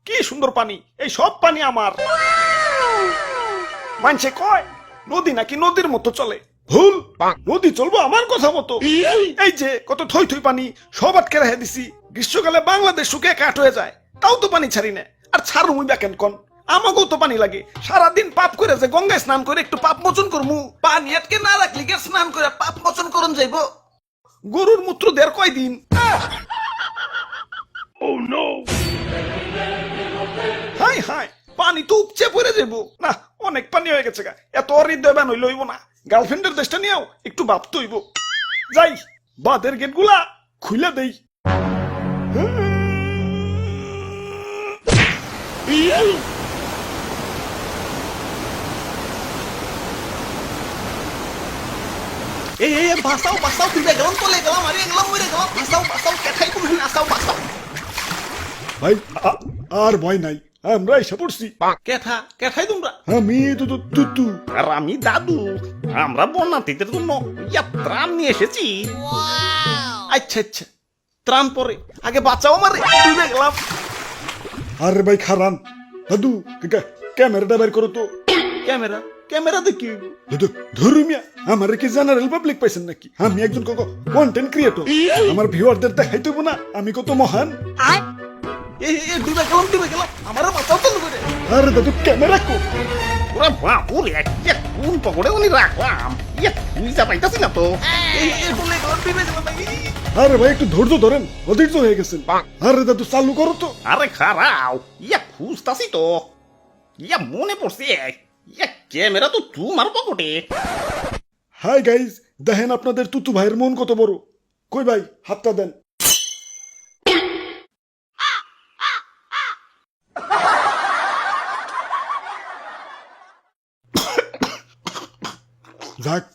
কি সুন্দর পানি, এই সব পানি আমার। মানছে কয় নদী নাকি নদীর মতো চলে, ভুল। নদী চলবো আমার কথা মতো। এই যে কত থই থই পানি, সব আটকে রেখে দিছি। গ্রীষ্মকালে বাংলাদেশ শুকিয়ে কাঠ হয়ে যায়, তাও তো পানি ছাড়ি না। আর ছাড় মুই দেখেন কন, আমাকেও তো পানি লাগে। সারাদিন পাপ করে যে গঙ্গায় স্নান করে একটু পাপ মোচন করমু, পানি আটকে না রাখলি গে স্নান করে পাপ মোচন করন যাইব। গরুর মূত্র দের কয়দিন। হাই হাই, পানি তো উপচে পড়ে যাবো না। অনেক পানি হয়ে গেছে গা, এত হৃদয় বান হইল হইব না। গার্লফ্রেন্ডের দেশটা নিয়েও একটু ভাবতে হইব। যাই, বাদের গেট গুলা খুলে দেই। এই এই বাঁচাও বাঁচাও, তুই গেলাম তলে গেলাম, আরে গেলাম মরে গেলাম। বাঁচাও বাঁচাও, কেঠাই তুমি নাচাও, বাঁচাও ভাই। আর ভয় নাই, আমরা এসে পড়ছি। কেঠা কেঠাই তোমরা। আমি তুতু। আর আমি দাদু। আমরা বন্যার্থীদের জন্য ত্রাণ নিয়ে এসেছি। আচ্ছা আচ্ছা, ত্রাণ পরে, আগে বাঁচাও আমারে, ডুবে গেলাম। আরে ভাই খারান, দাদু ক্যামেরাটা বের করো তো। ক্যামেরা ক্যামেরা দেখি। দাদু ধর্মিয়া, আমার কি জেনারেল পাবলিক পাইছেন নাকি? আমি একজন কন্টেন্ট ক্রিয়েটর। আমার ভিউয়ারদের দেখাইতে হইব না আমি কত মহান। ডুবে গেলাম ডুবে গেলাম, আমারও বাঁচাও তো করে। আরে দাদু ক্যামেরা কো। ওরা বাপুরে কোন পকড়ে উনি রাখলাম, বুঝতে পাইতাছি না তো। ডুবে গেলাম ডুবে গেলাম। আরে ভাই একটু ধৈর্য ধরেন, অধৈর্য হয়ে গেছেন। আরে দাদু চালু করো তো। আরে খারাও, খুঁজতাছি তো। মনে পড়ছে, ক্যামেরা তো তোমার পকেটে। হাই গাইজ, দেখেন আপনাদের তুতু ভাইয়ের মন কত বড়। কই ভাই হাতটা দেন। যাক,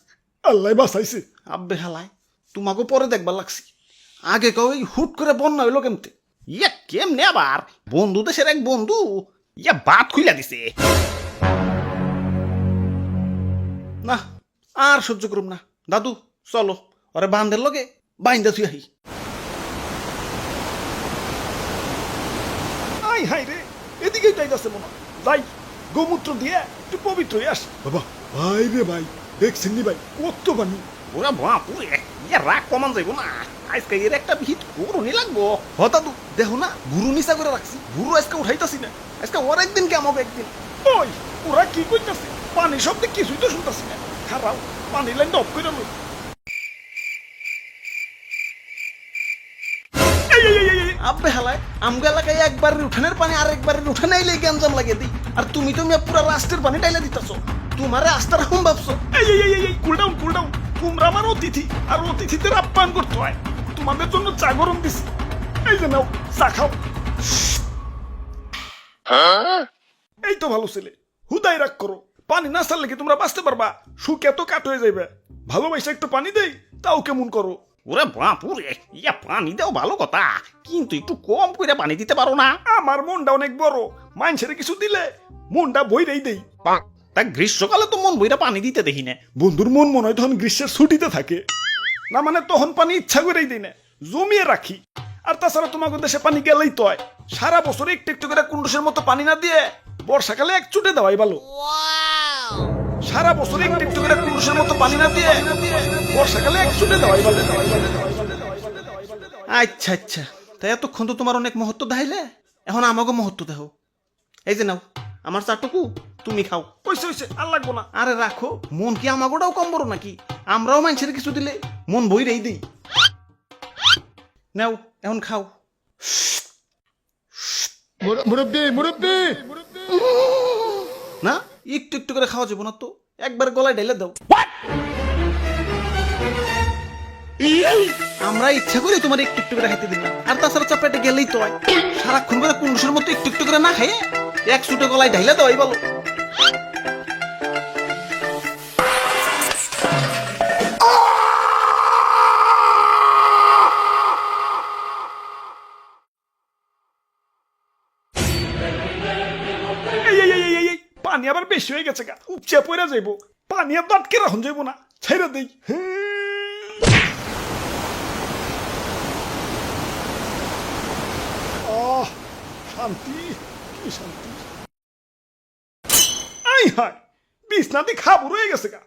আল্লাহ বাঁচাইছে। আব্বে হালায়, তোমাকে পরে দেখবার লাগছি। আগে কই হুট করে বন্যা হইলো কেমতে? কেমনে আবার? বন্ধু দেশের এক বন্ধু বাত খুইলা দিছে। না, আর সহ্য করুম না। দাদু চলো, ওরে বান্ধের লগে বাইন্দা থুই আহি। আই হাই রে, এদিকেই তাই যাচ্ছে মনে। যাই, গোমূত্র দিয়ে একটু পবিত্র হয়ে আস। বাবা ভাই রে ভাই, দেখছেন নি ভাই কত পানি। ওরা বাপুরে, রাগ কমান যাইব না। আজকে এর একটা ভিত করুনি লাগবো। হ দাদু, দেখো না গুরু নিচা করে রাখছি। গুরু আজকে উঠাইতাছি না। আজকে ওর একদিন কে আমাকে একদিন। ওই ওরা কি করতেছে? পানি শব্দে কিছুই তো শুনতাছি না। খারাপ, পানি লাইন অফ করে লই। আব্বে হালায়, আমগা এলাকায় একবারের উঠানের পানি আর একবারের উঠানে আইলে গ্যাঞ্জাম লাগিয়ে দিই। আর তুমি তো পুরা রাষ্ট্রের পানি টাইলা দিতেছো। তোমারে আস্থার হুম ভাবছো। Cool down cool down. তোমরা আমার অতিথি, আর অতিথিদের আপ্যায়ন করতে হয়। তোমাদের জন্য চা গরম দিছি, এই যে নাও চা খাও। এই তো ভালো ছেলে, হুদাই রাগ করো। পানি না ছাড়লে কি তোমরা বাঁচতে পারবা? সুখ এত কাট হয়ে যাইবে। ভালোবাসা একটু পানি দেই, তাও কেমন করো। ওরে বাপুরে, পানি দাও ভালো কথা, কিন্তু একটু কম করে পানি দিতে পারো না? আমার মনটা অনেক বড়, মানুষের কিছু দিলে মনটা বইরেই দেই। তা গ্রীষ্মকালে তো মন বইরা পানি দিতে দেখি না। বন্ধুর মন মনে হয় তখন গ্রীষ্মের ছুটিতে থাকে। না মানে তখন পানি ইচ্ছা করেই দিই না, জমিয়ে রাখি। আর তাছাড়া তোমাকে দেশে পানি গেলেই তো হয়। সারা বছর একটু একটু করে কুন্ডুসের মতো পানি না দিয়ে বর্ষাকালে এক চুটে দেওয়াই ভালো। সারা বছর একটু একটু করে কুন্ডুসের মতো পানি না দিয়ে বর্ষাকালে এক চুটে দেওয়াই ভালো। আচ্ছা আচ্ছা, তাই এতক্ষণ তো তোমার অনেক মহত্ব দেখাইলে, এখন আমাকে মহত্ব দেখো। এই যে নাও আমার চাটুকু, তুমি খাও। কইছে হইছে, আর লাগবো না। আরে রাখো, মন কি আমাগোটাও কম বড় নাকি? আমরাও মানুষের কিছু দিলে মন বইরেই দিই। নাও এখন খাও। মুরব্বি মুরব্বি। না, একটু একটু করে খাওয়া যাবো না তো, একবার গলায় ঢেলে দাও। আমরা ইচ্ছা করে তোমার একটু একটু করে খাইতে দিই না। আর তাছাড়া চাপেটে গেলেই তো হয়। সারাক্ষণ করে কুন্ডুসের মতো একটু একটু করে না খাইয়ে এক ছুটে গলায় ঢাইলে দেওয়াই বলো। পানি আবার বেশি হয়ে গেছে গা, উপচে পড়ে যাইব। পানি আর আটকে রাখুন যাইব না, ছেড়ে দেই। শান্তি। কি শান্তি। আই হায়, বিছনাতে খাবো রয়ে গেছে গা।